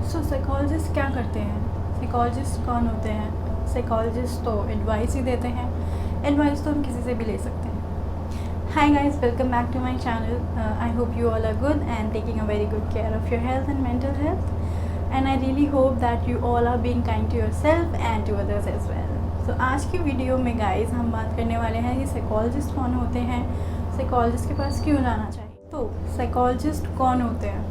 Psychologist क्या करते हैं? साइकोलॉजिस्ट कौन होते हैं? साइकोलॉजिस्ट तो एडवाइस ही देते हैं। एडवाइस तो हम किसी से भी ले सकते हैं। Hi guys, welcome back to my channel. I hope you all are good and taking a very good care of your health and mental health, and I really hope that you all are being kind to yourself and to others as well. So आज की video में guys हम बात करने वाले हैं कि psychologist कौन होते हैं, साइकोलॉजिस्ट के पास क्यों जाना चाहिए। तो साइकोलॉजिस्ट कौन होते हैं?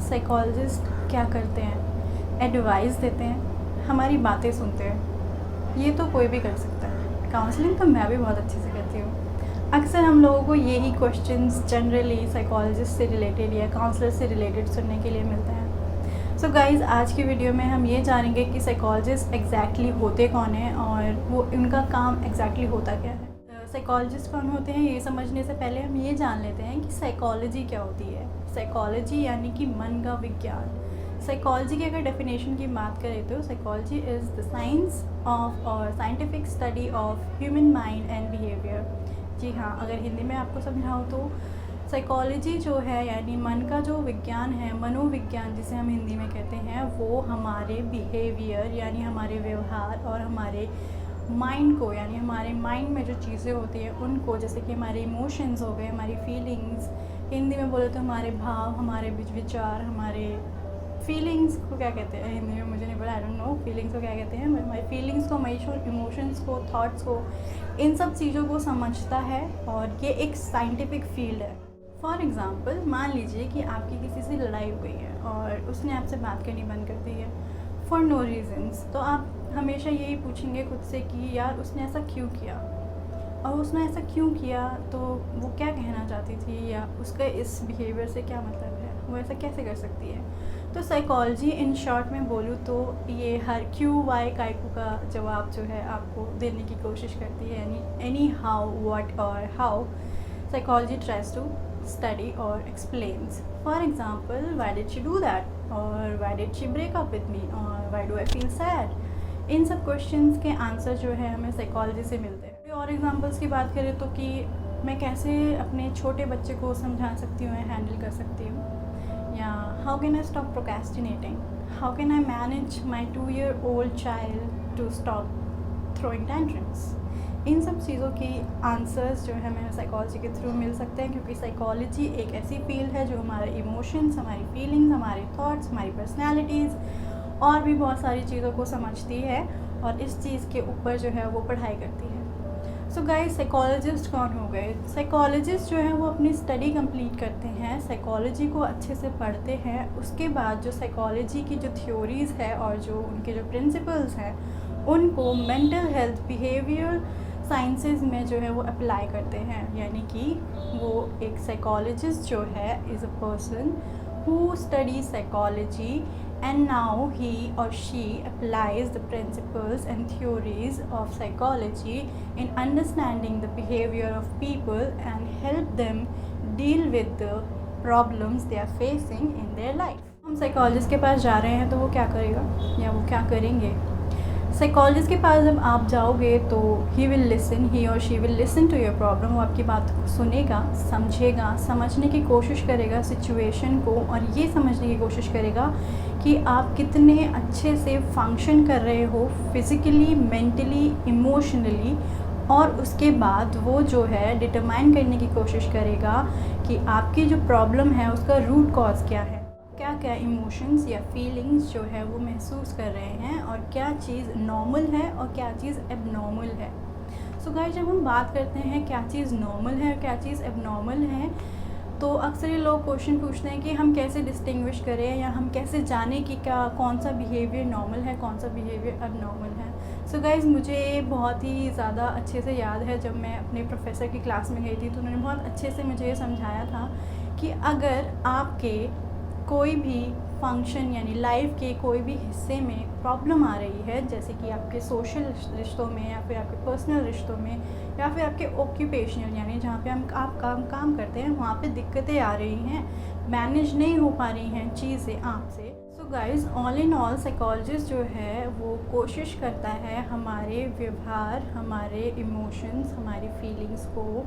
साइकोलॉजिस्ट क्या करते हैं? एडवाइस देते हैं, हमारी बातें सुनते हैं। ये तो कोई भी कर सकता है। काउंसलिंग तो मैं भी बहुत अच्छे से करती हूँ। अक्सर हम लोगों को यही क्वेश्चंस जनरली साइकोलॉजिस्ट से रिलेटेड या काउंसलर से रिलेटेड सुनने के लिए मिलते हैं। सो गाइज़, आज की वीडियो में हम ये जानेंगे कि साइकोलॉजिस्ट एग्जैक्टली होते कौन हैं और वो उनका काम एग्जैक्टली होता क्या है। साइकोलॉजिस्ट कौन होते हैं ये समझने से पहले हम ये जान लेते हैं कि साइकोलॉजी क्या होती है। साइकोलॉजी यानी कि मन का विज्ञान। साइकोलॉजी की अगर डेफिनेशन की बात करें तो psychology is the science of और scientific study of human mind and behaviour. जी हाँ, अगर हिंदी में आपको समझाऊँ तो साइकोलॉजी जो है यानी मन का जो विज्ञान है, मनोविज्ञान जिसे हम हिंदी में कहते हैं, वो हमारे बिहेवियर यानी हमारे व्यवहार और हमारे माइंड को यानी हमारे माइंड में जो चीज़ें होती हैं उनको, जैसे कि हमारे इमोशंस हो गए, हमारी फीलिंग्स, हिंदी में बोले तो हमारे भाव, हमारे विचार, हमारे फीलिंग्स को क्या कहते हैं हिंदी में मुझे नहीं पता, आई डोंट नो फीलिंग्स को क्या कहते हैं। हमारी फीलिंग्स को, हमारी इमोशंस को, थॉट्स को, इन सब चीज़ों को समझता है और ये एक साइंटिफिक फील्ड है। फॉर एग्ज़ाम्पल, मान लीजिए कि आपकी किसी से लड़ाई हो गई है और उसने आपसे बात करनी बंद कर दी है फॉर नो रीजन्स, तो आप हमेशा यही पूछेंगे खुद से कि यार उसने ऐसा क्यों किया, और उसने ऐसा क्यों किया तो वो क्या कहना चाहती थी, या उसका इस बिहेवियर से क्या मतलब है, वो ऐसा कैसे कर सकती है। तो साइकोलॉजी इन शॉर्ट में बोलूँ तो ये हर क्यों वाई काइकू का जवाब जो है आपको देने की कोशिश करती है, यानी एनी हाउ, व्हाट और how psychology tries to study or explains. For example, why did she do that, or why did she break up with me, or why do I feel sad. इन सब questions के answer जो है हमें psychology से मिलते हैं। और examples की बात करें तो कि मैं कैसे अपने छोटे बच्चे को समझा सकती हूँ, हैंडल कर सकती हूँ, या how can I stop procrastinating, how can I manage my 2-year-old child to stop throwing tantrums. इन सब चीज़ों की आंसर्स जो है हमें साइकोलॉजी के थ्रू मिल सकते हैं, क्योंकि साइकोलॉजी एक ऐसी फील्ड है जो हमारे इमोशंस, हमारी फीलिंग्स, हमारे थॉट्स, हमारी पर्सनैलिटीज़ और भी बहुत सारी चीज़ों को समझती है और इस चीज़ के ऊपर जो है वो पढ़ाई करती है। सो गाइस, साइकोलॉजिस्ट कौन हो गए? साइकोलॉजिस्ट जो है वो अपनी स्टडी कंप्लीट करते हैं, साइकोलॉजी को अच्छे से पढ़ते हैं, उसके बाद जो साइकोलॉजी की जो थ्योरीज़ है और जो उनके जो प्रिंसिपल्स हैं उनको मेंटल हेल्थ, बिहेवियर साइंसेस में जो है वो अप्लाई करते हैं। यानी कि वो एक साइकोलॉजिस्ट जो है is a person who study psychology and now he और she applies the principles and theories of psychology in understanding the behavior of people and help them deal with the problems they are facing in their life. हम psychologist के पास जा रहे हैं तो वो क्या करेगा या वो क्या करेंगे? साइकोलॉजिस्ट के पास जब आप जाओगे तो ही विल लिसन, ही और she will listen to your problem. वो आपकी बात को सुनेगा, समझेगा, समझने की कोशिश करेगा सिचुएशन को, और ये समझने की कोशिश करेगा कि आप कितने अच्छे से फंक्शन कर रहे हो फिज़िकली, मेंटली, इमोशनली, और उसके बाद वो जो है डिटरमाइन करने की कोशिश करेगा कि आपकी जो प्रॉब्लम है उसका रूट कॉज क्या है, क्या क्या इमोशंस या फीलिंग्स जो है वो महसूस कर रहे हैं, और क्या चीज़ नॉर्मल है और क्या चीज़ एबनॉर्मल है। सो गाइस, जब हम बात करते हैं क्या चीज़ नॉर्मल है और क्या चीज़ एबनॉर्मल है, तो अक्सर ये लोग क्वेश्चन पूछते हैं कि हम कैसे डिस्टिंग्विश करें या हम कैसे जानें कि क्या कौन सा बिहेवियर नॉर्मल है, कौन सा बिहेवियर एबनॉर्मल है। सो गाइस, मुझे बहुत ही ज़्यादा अच्छे से याद है जब मैं अपने प्रोफेसर की क्लास में गई थी तो उन्होंने बहुत अच्छे से मुझे ये समझाया था कि अगर आपके कोई भी फंक्शन यानी लाइफ के कोई भी हिस्से में प्रॉब्लम आ रही है, जैसे कि आपके सोशल रिश्तों में या फिर आपके पर्सनल रिश्तों में या फिर आपके ऑक्यूपेशनल यानी जहाँ पे आप काम करते हैं वहाँ पे दिक्कतें आ रही हैं, मैनेज नहीं हो पा रही हैं चीज़ें आपसे। So guys, all in all psychologist जो है वो कोशिश करता है हमारे व्यवहार, हमारे इमोशंस, हमारी फीलिंग्स को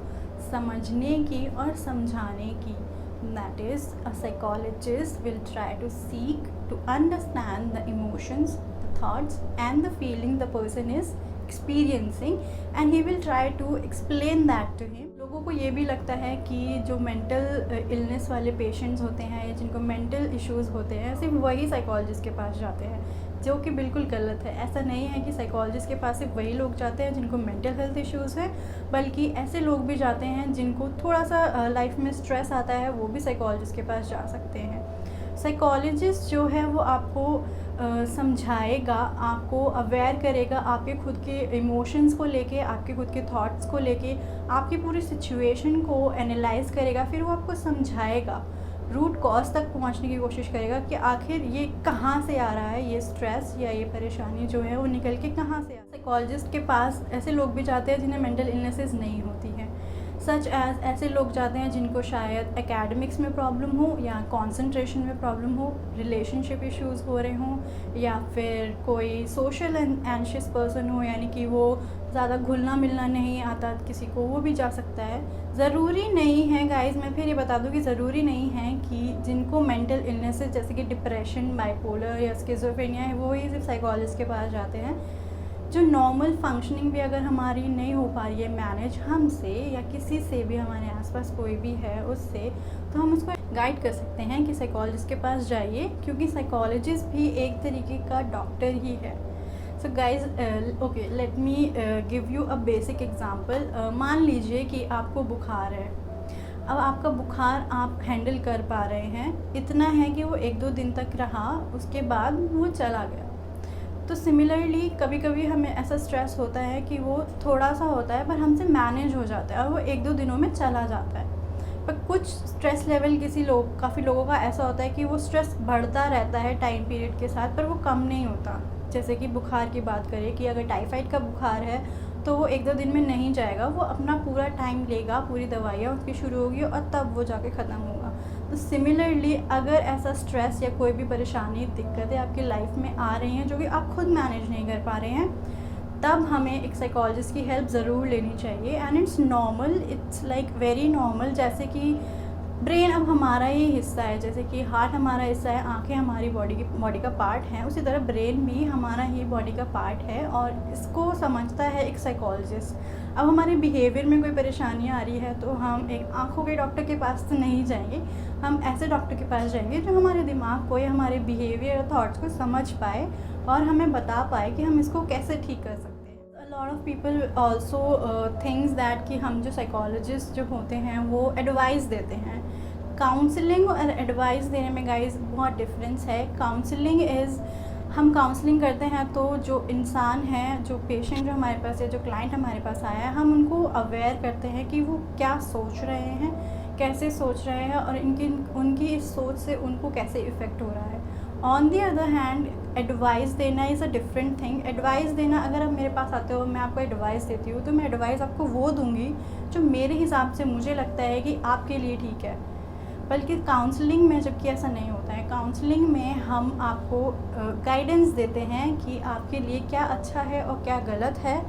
समझने की और समझाने की, That is, a psychologist will try to seek to understand the emotions, the thoughts and the feeling the person is experiencing, and he will try to explain that to him. लोगों को ये भी लगता है कि जो मेंटल इलनेस वाले patients होते हैं या जिनको मेंटल इश्यूज़ होते हैं सिर्फ वही साइकोलॉजिस्ट के पास जाते हैं, जो कि बिल्कुल गलत है। ऐसा नहीं है कि साइकोलॉजिस्ट के पास सिर्फ वही लोग जाते हैं जिनको मेंटल हेल्थ इश्यूज़ हैं, बल्कि ऐसे लोग भी जाते हैं जिनको थोड़ा सा लाइफ में स्ट्रेस आता है, वो भी साइकोलॉजिस्ट के पास जा सकते हैं। साइकोलॉजिस्ट जो है वो आपको समझाएगा, आपको अवेयर करेगा आपके खुद के इमोशंस को लेके, आपके खुद के थॉट्स को लेके, आपकी पूरी सिचुएशन को एनालाइज करेगा, फिर वो आपको समझाएगा, रूट कॉज तक पहुंचने की कोशिश करेगा कि आखिर ये कहाँ से आ रहा है, ये स्ट्रेस या ये परेशानी जो है वो निकल के कहाँ से आ। साइकोलॉजिस्ट के पास ऐसे लोग भी जाते हैं जिन्हें मेंटल इलनेसेस नहीं होती हैं, सच एज ऐसे लोग जाते हैं जिनको शायद एकेडमिक्स में प्रॉब्लम हो या कंसंट्रेशन में प्रॉब्लम हो, रिलेशनशिप इश्यूज़ हो रहे हों, या फिर कोई सोशल एंशियस पर्सन हो, यानी कि वो ज़्यादा घुलना मिलना नहीं आता किसी को, वो भी जा सकता है। ज़रूरी नहीं है गाइस, मैं फिर ये बता दूं कि ज़रूरी नहीं है कि जिनको मेंटल इलनेसेस जैसे कि डिप्रेशन, बाइपोलर या स्किज़ोफ्रेनिया है वो ही सिर्फ साइकोलॉजिस्ट के पास जाते हैं। जो नॉर्मल फंक्शनिंग भी अगर हमारी नहीं हो पा रही है मैनेज हमसे या किसी से भी, हमारे आसपास कोई भी है उससे, तो हम उसको गाइड कर सकते हैं कि साइकोलॉजिस्ट के पास जाइए, क्योंकि साइकोलॉजिस्ट भी एक तरीके का डॉक्टर ही है। So guys okay, let me give you a basic example. मान लीजिए कि आपको बुखार है। अब आपका बुखार आप हैंडल कर पा रहे हैं, इतना है कि वो 1-2 दिन तक रहा, उसके बाद वो चला गया। तो सिमिलरली कभी कभी हमें ऐसा स्ट्रेस होता है कि वो थोड़ा सा होता है पर हमसे मैनेज हो जाता है और वो 1-2 दिनों में चला जाता है। पर कुछ स्ट्रेस लेवल काफ़ी लोगों का ऐसा होता है कि वो स्ट्रेस बढ़ता रहता है टाइम पीरियड के साथ, पर वो कम नहीं होता। जैसे कि बुखार की बात करें कि अगर टाइफाइड का बुखार है तो वो 1-2 दिन में नहीं जाएगा, वो अपना पूरा टाइम लेगा, पूरी दवाइयाँ उसकी शुरू होगी और तब वो जाके ख़त्म होगा। तो सिमिलरली अगर ऐसा स्ट्रेस या कोई भी परेशानी, दिक्कतें आपकी लाइफ में आ रही हैं जो कि आप खुद मैनेज नहीं कर पा रहे हैं, तब हमें एक साइकोलॉजिस्ट की हेल्प ज़रूर लेनी चाहिए। And it's normal, it's like very normal. जैसे कि ब्रेन अब हमारा ही हिस्सा है, जैसे कि हार्ट हमारा हिस्सा है, आंखें हमारी बॉडी का पार्ट हैं, उसी तरह ब्रेन भी हमारा ही बॉडी का पार्ट है और इसको समझता है एक साइकोलॉजिस्ट। अब हमारे बिहेवियर में कोई परेशानी आ रही है तो हम एक आंखों के डॉक्टर के पास तो नहीं जाएंगे, हम ऐसे डॉक्टर के पास जाएंगे जो हमारे दिमाग को या हमारे बिहेवियर और थॉट्स को समझ पाए और हमें बता पाए कि हम इसको कैसे ठीक कर सकते हैं। Lot of people also things that कि हम जो साइकोलॉजिस्ट जो होते हैं वो एडवाइस देते हैं। काउंसलिंग और एडवाइस देने में गाइस बहुत डिफरेंस है। काउंसलिंग इज़, हम काउंसलिंग करते हैं तो जो इंसान है, जो पेशेंट जो हमारे पास है, जो क्लाइंट हमारे पास आया है, हम उनको अवेयर करते हैं कि वो क्या सोच रहे हैं, कैसे सोच रहे हैं और उनकी इस सोच से उनको कैसे इफ़ेक्ट हो रहा है। On the other hand advice देना is a different thing. Advice देना, अगर आप मेरे पास आते हो, मैं आपको एडवाइस देती हूँ, तो मैं एडवाइस आपको वो दूँगी जो मेरे हिसाब से मुझे लगता है कि आपके लिए ठीक है। बल्कि काउंसलिंग में जबकि ऐसा नहीं होता है। काउंसलिंग में हम आपको गाइडेंस देते हैं कि आपके लिए क्या अच्छा है और क्या गलत है,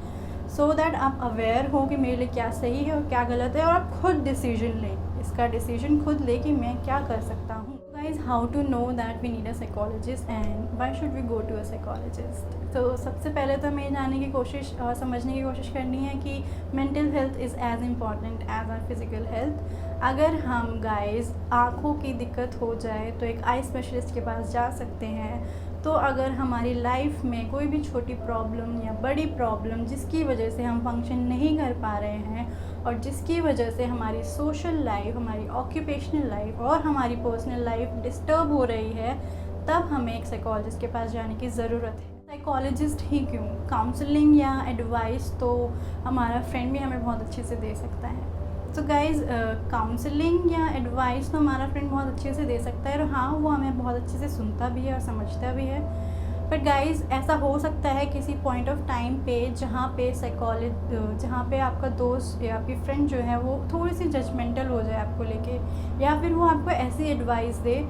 सो दैट आप अवेयर हो कि मेरे लिए क्या सही है और क्या गलत है, और आप खुद डिसीजन लें, इसका डिसीजन खुद लें कि मैं क्या कर सकता हूँ। Guys, how to know that we need a psychologist and why should we go to a psychologist. तो सबसे पहले तो हमें जानने की कोशिश और समझने की कोशिश करनी है कि mental health is as important as our physical health. अगर हम गाइज आँखों की दिक्कत हो जाए तो एक आई स्पेशलिस्ट के पास जा सकते हैं। तो अगर हमारी लाइफ में कोई भी छोटी प्रॉब्लम या बड़ी प्रॉब्लम जिसकी वजह से हम फंक्शन नहीं कर पा रहे हैं और जिसकी वजह से हमारी सोशल लाइफ, हमारी ऑक्यूपेशनल लाइफ और हमारी पर्सनल लाइफ डिस्टर्ब हो रही है, तब हमें एक साइकोलॉजिस्ट के पास जाने की ज़रूरत है। साइकोलॉजिस्ट ही क्यों, काउंसलिंग या एडवाइस तो हमारा फ्रेंड भी हमें बहुत अच्छे से दे सकता है। तो गाइज़, काउंसलिंग या एडवाइस तो हमारा फ्रेंड बहुत अच्छे से दे सकता है और हाँ, वो हमें बहुत अच्छे से सुनता भी है और समझता भी है। पर गाइज़, ऐसा हो सकता है किसी पॉइंट ऑफ टाइम पे जहाँ पे आपका दोस्त या आपकी फ्रेंड जो है वो थोड़ी सी जजमेंटल हो जाए आपको लेके, या फिर वो आपको ऐसी एडवाइस दे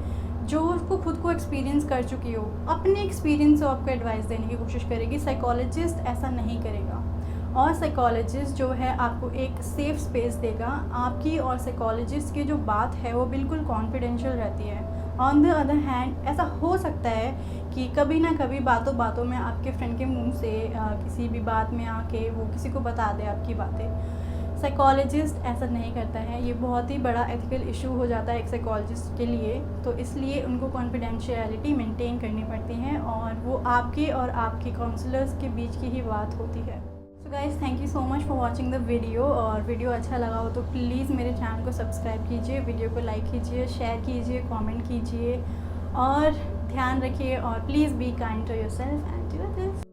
जो उसको खुद को एक्सपीरियंस कर चुकी हो, अपने एक्सपीरियंस से आपको एडवाइस देने की कोशिश करेगी। साइकोलॉजिस्ट ऐसा नहीं करेगा। और साइकोलॉजिस्ट जो है आपको एक सेफ़ स्पेस देगा। आपकी और साइकोलॉजिस्ट की जो बात है वो बिल्कुल कॉन्फिडेंशियल रहती है। ऑन द अदर हैंड ऐसा हो सकता है कि कभी ना कभी बातों बातों में आपके फ्रेंड के मुंह से किसी भी बात में आके वो किसी को बता दे आपकी बातें। साइकोलॉजिस्ट ऐसा नहीं करता है, ये बहुत ही बड़ा एथिकल इशू हो जाता है एक साइकोलॉजिस्ट के लिए, तो इसलिए उनको कॉन्फिडेंशियलिटी मेंटेन करनी पड़ती है और वो आपके और आपके काउंसलर्स के बीच की ही बात होती है। So guys, thank you so much for watching the video. और वीडियो अच्छा लगा हो तो प्लीज़ मेरे चैनल को सब्सक्राइब कीजिए, वीडियो को लाइक कीजिए, शेयर कीजिए, कॉमेंट कीजिए और ध्यान रखिए और please be kind to yourself and to others.